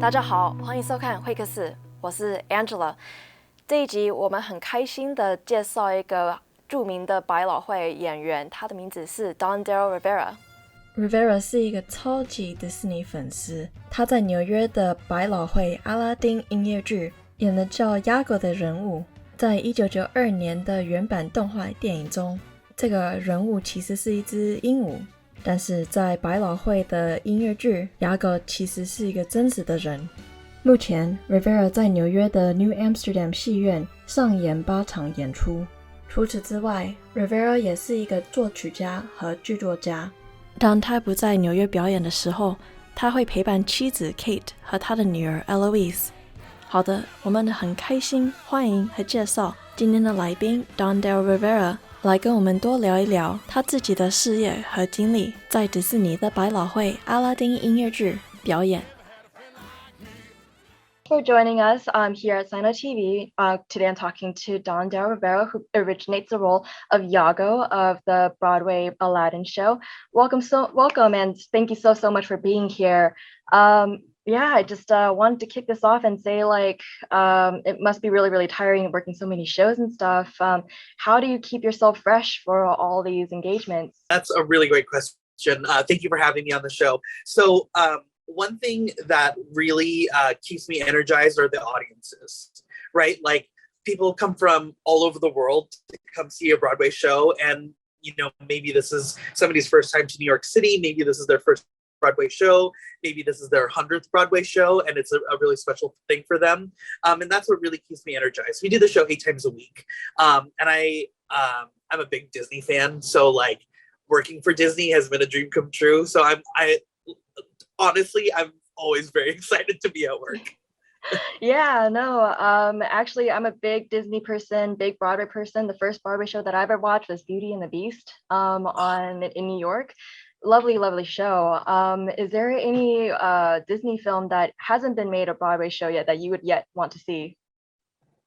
大家好，欢迎收看会客室，我是 Angela。这一集我们很开心的介绍一个著名的百老汇演员，他的名字是 Don Darryl Rivera。Rivera 是一个超级迪士尼粉丝，他在纽约的百老汇阿拉丁音乐剧演了叫 Iago 的人物。在1992年的原版动画电影中，这个人物其实是一只鹦鹉，但是在百老汇的音乐剧 Iago 其实是一个真实的人。目前 Rivera 在纽约的 New Amsterdam 戏院上演8场演出。除此之外， Rivera 也是一个作曲家和剧作家。当他不在纽约表演的时候，他会陪伴妻子 Kate 和他的女儿 Eloise。好的，我们很开心欢迎和介绍今天的来宾 Don Darryl Rivera 来跟我们多聊一聊他自己的事业和经历，在迪士尼的百老汇阿拉丁音乐剧表演。For joining us here at Sino TV. Today I'm talking to Don Darryl Rivera, who originates the role of Iago of the Broadway Aladdin show. Welcome, and thank you so much for being here. I just wanted to kick this off and say, it must be really tiring working so many shows and stuff. How do you keep yourself fresh for all these engagements? That's a really great question. Thank you for having me on the show. So, one thing that really keeps me energized are the audiences, right? Like, people come from all over the world to come see a Broadway show, and maybe this is somebody's first time to New York City, maybe this is their first Broadway show, maybe this is their 100th Broadway show, and it's a really special thing for them. And that's what really keeps me energized. We do the show 8 times a week, and I'm a big Disney fan, so working for Disney has been a dream come true. So honestly, I'm always very excited to be at work. Actually, I'm a big Disney person, big Broadway person. The first Broadway show that I ever watched was Beauty and the Beast in New York. Lovely show. Is there any Disney film that hasn't been made a Broadway show yet that you would yet want to see?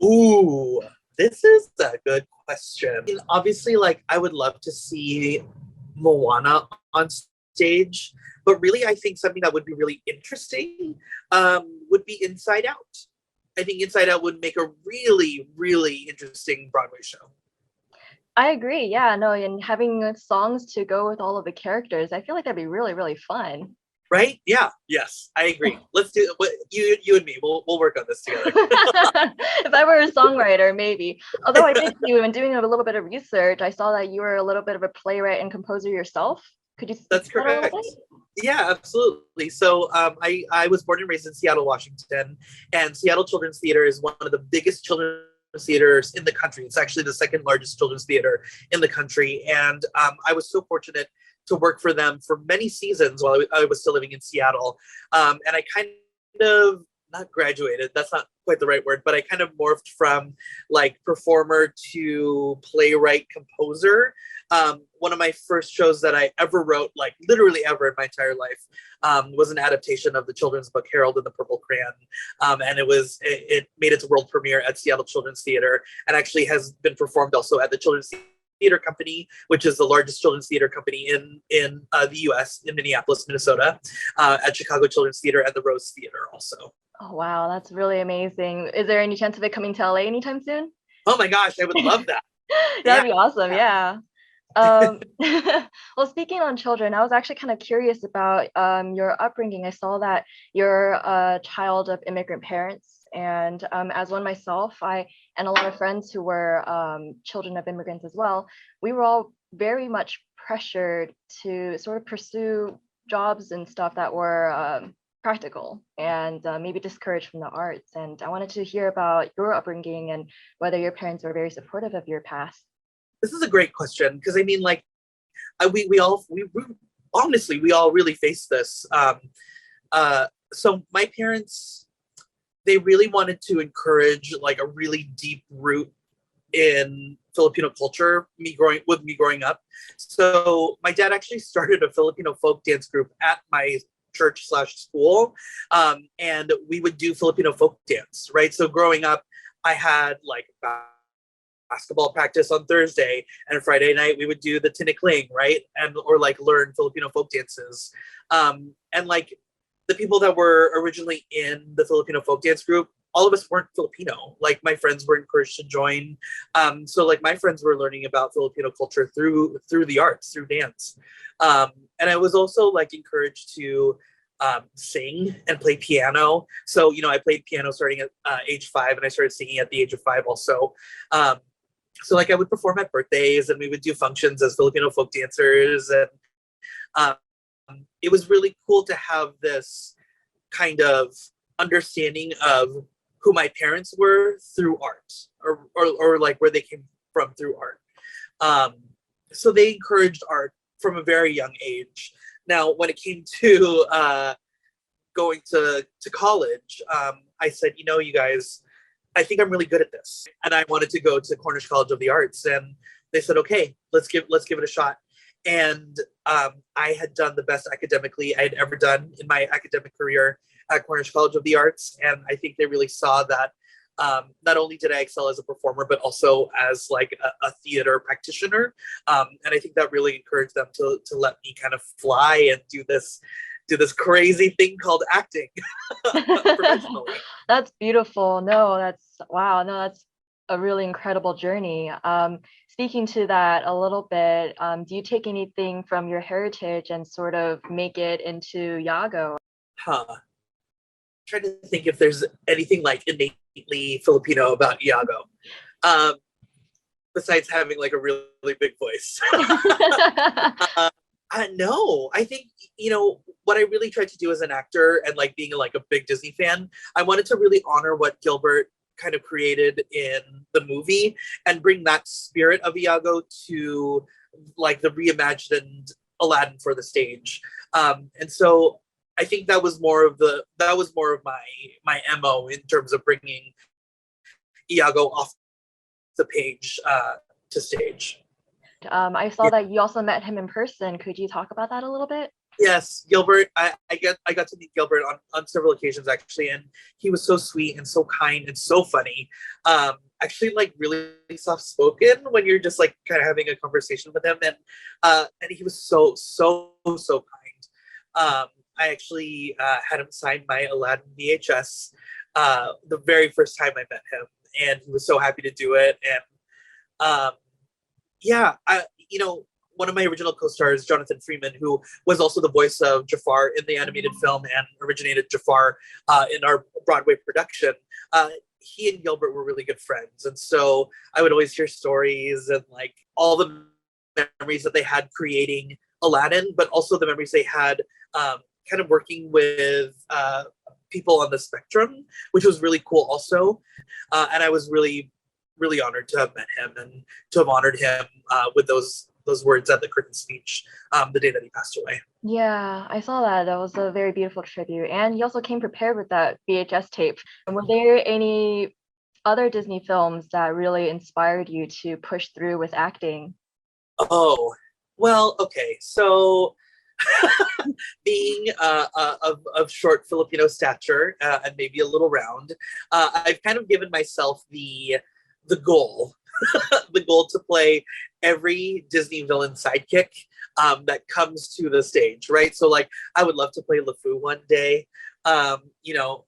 Ooh, this is a good question. I mean, obviously, I would love to see Moana on stage. But really, I think something that would be really interesting would be Inside Out. I think Inside Out would make a really interesting Broadway show. I agree. And having songs to go with all of the characters, I feel like that'd be really fun. Right? Yeah. Yes, I agree. Let's do it. You and me. We'll work on this together. If I were a songwriter, maybe. Although I did see, when doing a little bit of research, I saw that you were a little bit of a playwright and composer yourself. Could you? That's correct. Yeah, absolutely. So I was born and raised in Seattle, Washington, and Seattle Children's Theater is one of the biggest children's theaters in the country. It's actually the second largest children's theater in the country. And I was so fortunate to work for them for many seasons while I was still living in Seattle. And I kind of, not graduated, that's not quite the right word, but I kind of morphed from performer to playwright composer. One of my first shows that I ever wrote, literally ever in my entire life, was an adaptation of the children's book Harold and the Purple Crayon. And it made its world premiere at Seattle Children's Theater, and actually has been performed also at the Children's Theater Company, which is the largest children's theater company in the US, in Minneapolis, Minnesota, at Chicago Children's Theater and the Rose Theater also. Oh, wow, that's really amazing. Is there any chance of it coming to LA anytime soon? Oh my gosh, I would love that. That'd be awesome, yeah. Well, speaking on children, I was actually kind of curious about your upbringing. I saw that you're a child of immigrant parents, and as one myself, I and a lot of friends who were children of immigrants as well, we were all very much pressured to sort of pursue jobs and stuff that were practical and maybe discouraged from the arts. And I wanted to hear about your upbringing and whether your parents were very supportive of your past. This is a great question, because I mean, we all really face this. So my parents, they really wanted to encourage a really deep root in Filipino culture, me growing up. So my dad actually started a Filipino folk dance group at my church/school, and we would do Filipino folk dance, right? So growing up, I had basketball practice on Thursday, and Friday night we would do the tinikling, right? Or learn Filipino folk dances. And the people that were originally in the Filipino folk dance group, all of us weren't Filipino. Like my friends were encouraged to join. So like my friends were learning about Filipino culture through the arts, through dance. And I was also like encouraged to sing and play piano. So, you know, I played piano starting at age 5, and I started singing at the age of 5 also. So like I would perform at birthdays, and we would do functions as Filipino folk dancers. And it was really cool to have this kind of understanding of who my parents were through art, or like where they came from through art. So they encouraged art from a very young age. Now, when it came to going to college, I said, you know, you guys, I think I'm really good at this, and I wanted to go to Cornish College of the Arts. And they said, okay, let's give it a shot. And I had done the best academically I had ever done in my academic career at Cornish College of the Arts, and I think they really saw that not only did I excel as a performer, but also as like a theater practitioner. And I think that really encouraged them to let me kind of fly and do this crazy thing called acting professionally. That's beautiful. No, that's a really incredible journey. Speaking to that a little bit, do you take anything from your heritage and sort of make it into Iago? Trying to think if there's anything like innately Filipino about Iago, besides having like a really big voice. No, I think, you know, what I really tried to do as an actor and like being like a big Disney fan, I wanted to really honor what Gilbert kind of created in the movie and bring that spirit of Iago to like the reimagined Aladdin for the stage. And so I think that was more of my MO in terms of bringing Iago off the page to stage. I saw that you also met him in person. Could you talk about that a little bit? Yes, Gilbert. I got to meet Gilbert on several occasions actually, and he was so sweet and so kind and so funny. Actually, like really soft spoken when you're just like kind of having a conversation with him, and he was so kind. I actually had him sign my Aladdin VHS the very first time I met him, and he was so happy to do it. And you know, one of my original co-stars, Jonathan Freeman, who was also the voice of Jafar in the animated film and originated Jafar in our Broadway production, he and Gilbert were really good friends. And so I would always hear stories and like all the memories that they had creating Aladdin, but also the memories they had kind of working with people on the spectrum, which was really cool also. And I was really, really honored to have met him and to have honored him with those words at the curtain speech the day that he passed away. Yeah, I saw that. That was a very beautiful tribute. And you also came prepared with that VHS tape. Were there any other Disney films that really inspired you to push through with acting? Oh, well, okay. So being of short Filipino stature and maybe a little round, I've kind of given myself the goal the goal to play every Disney villain sidekick that comes to the stage, right? So like I would love to play LeFou one day. You know,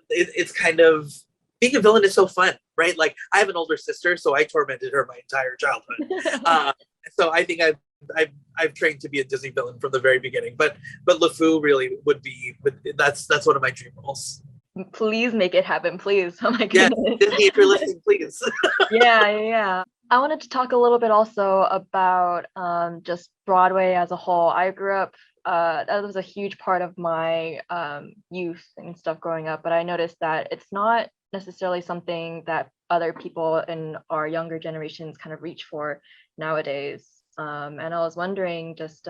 it's kind of, being a villain is so fun, right? Like I have an older sister, so I tormented her my entire childhood. So I think I've trained to be a Disney villain from the very beginning, but LeFou really would be, that's one of my dream roles. Please make it happen, please. Oh my goodness. Yeah, Disney, if you're listening, please. Yeah. I wanted to talk a little bit also about just Broadway as a whole. I grew up, that was a huge part of my youth and stuff growing up, but I noticed that it's not necessarily something that other people in our younger generations kind of reach for nowadays. And I was wondering just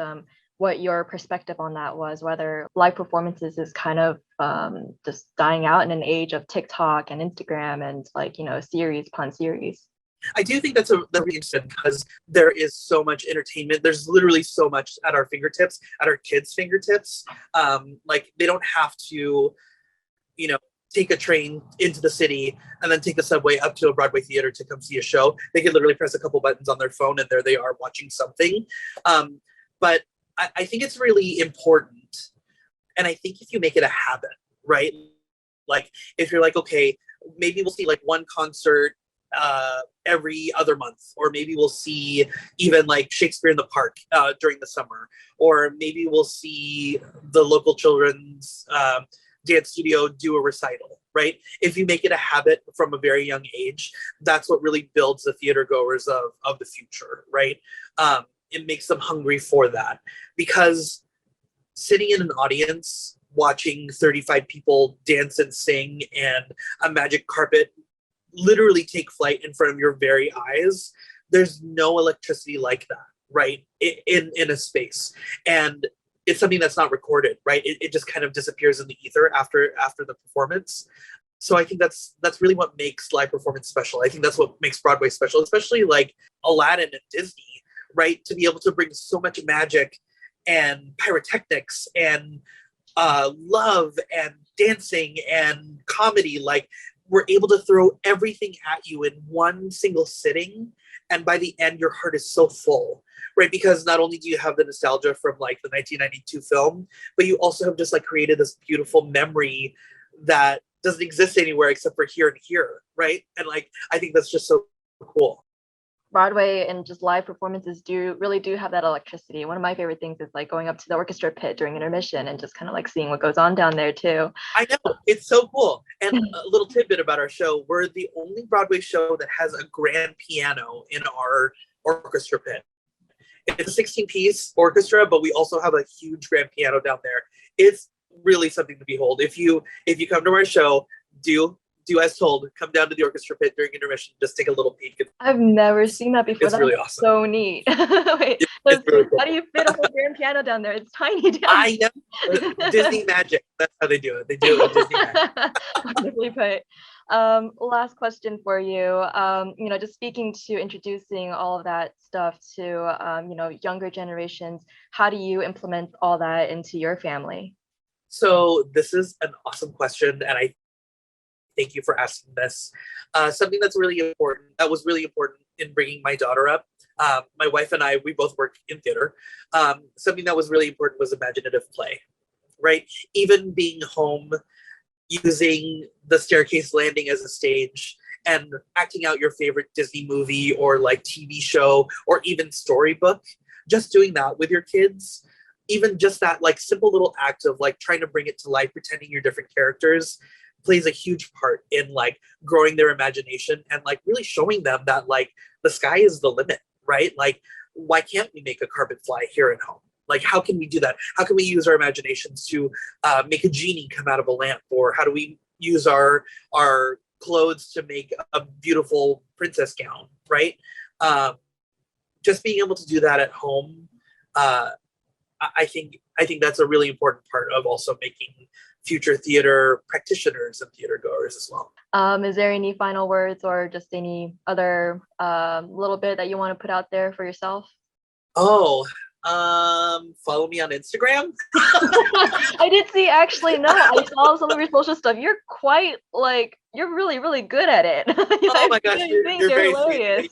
what your perspective on that was, whether live performances is kind of just dying out in an age of TikTok and Instagram and like, you know, series upon series. I do think that's really interesting because there is so much entertainment. There's literally so much at our fingertips, at our kids' fingertips. Like they don't have to, you know, take a train into the city and then take a subway up to a Broadway theater to come see a show. They can literally press a couple buttons on their phone and there they are watching something. But I think it's really important And I think if you make it a habit, right? Like if you're like, okay, maybe we'll see like one concert every other month, or maybe we'll see even like Shakespeare in the Park during the summer, or maybe we'll see the local children's dance studio do a recital, right? If you make it a habit from a very young age, that's what really builds the theater goers of the future, right? It makes them hungry for that, because sitting in an audience watching 35 people dance and sing and a magic carpet literally take flight in front of your very eyes, there's no electricity like that, right? In a space. And it's something that's not recorded, right? It just kind of disappears in the ether after the performance. So I think that's really what makes live performance special. I think that's what makes Broadway special, especially like Aladdin and Disney, right? To be able to bring so much magic and pyrotechnics and love and dancing and comedy, like we're able to throw everything at you in one single sitting. And by the end, your heart is so full, right? Because not only do you have the nostalgia from like the 1992 film, but you also have just like created this beautiful memory that doesn't exist anywhere except for here and here, right? And like, I think that's just so cool. Broadway and just live performances really do have that electricity. One of my favorite things is like going up to the orchestra pit during intermission and just kind of like seeing what goes on down there too. I know, it's so cool. And a little tidbit about our show, we're the only Broadway show that has a grand piano in our orchestra pit. It's a 16-piece orchestra, but we also have a huge grand piano down there. It's really something to behold. If you come to our show, do as told, come down to the orchestra pit during intermission, just take a little peek. I've never seen that before. It's That's really awesome. So neat. Wait, it's really cool. How do you fit a whole grand piano down there? It's tiny down I know. Disney magic. That's how they do it. They do it with Disney magic. Wonderfully put. Last question for you. Just speaking to introducing all of that stuff to, younger generations, how do you implement all that into your family? So this is an awesome question, and I thank you for asking this. Something that was really important in bringing my daughter up. My wife and I, we both work in theater. Something that was really important was imaginative play, right? Even being home, using the staircase landing as a stage and acting out your favorite Disney movie or like TV show or even storybook, just doing that with your kids, even just that like simple little act of like trying to bring it to life, pretending you're different characters, plays a huge part in like growing their imagination and like really showing them that like the sky is the limit, right? Like, why can't we make a carpet fly here at home? Like, how can we do that? How can we use our imaginations to make a genie come out of a lamp? Or how do we use our clothes to make a beautiful princess gown, right? Just being able to do that at home, I think that's a really important part of also making future theater practitioners and theater goers as well. Is there any final words or just any other little bit that you want to put out there for yourself? Follow me on Instagram. I did see, actually, no, I saw some of your social stuff. You're quite like, you're really, really good at it. Oh my gosh, you're very hilarious.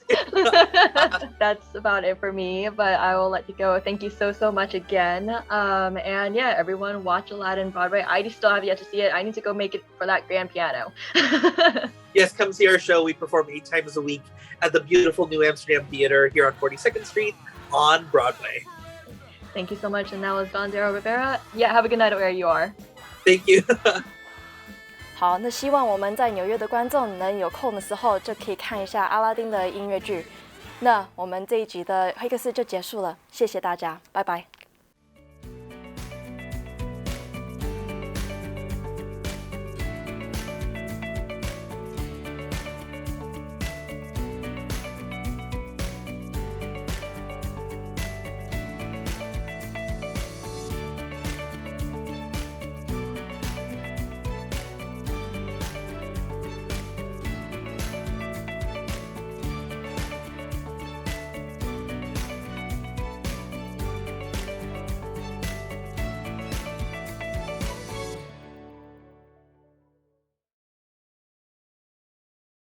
That's about it for me, but I will let you go. Thank you so much again. And yeah, everyone watch Aladdin Broadway. I still have yet to see it. I need to go make it for that grand piano. Yes, come see our show. We perform 8 times a week at the beautiful New Amsterdam Theatre here on 42nd Street on Broadway. Thank you so much. And that was Don Darryl Rivera. Yeah, have a good night where you are. Thank you. 好，那希望我们在纽约的观众能有空的时候就可以看一下阿拉丁的音乐剧。那我们这一集的会客室就结束了，谢谢大家，拜拜。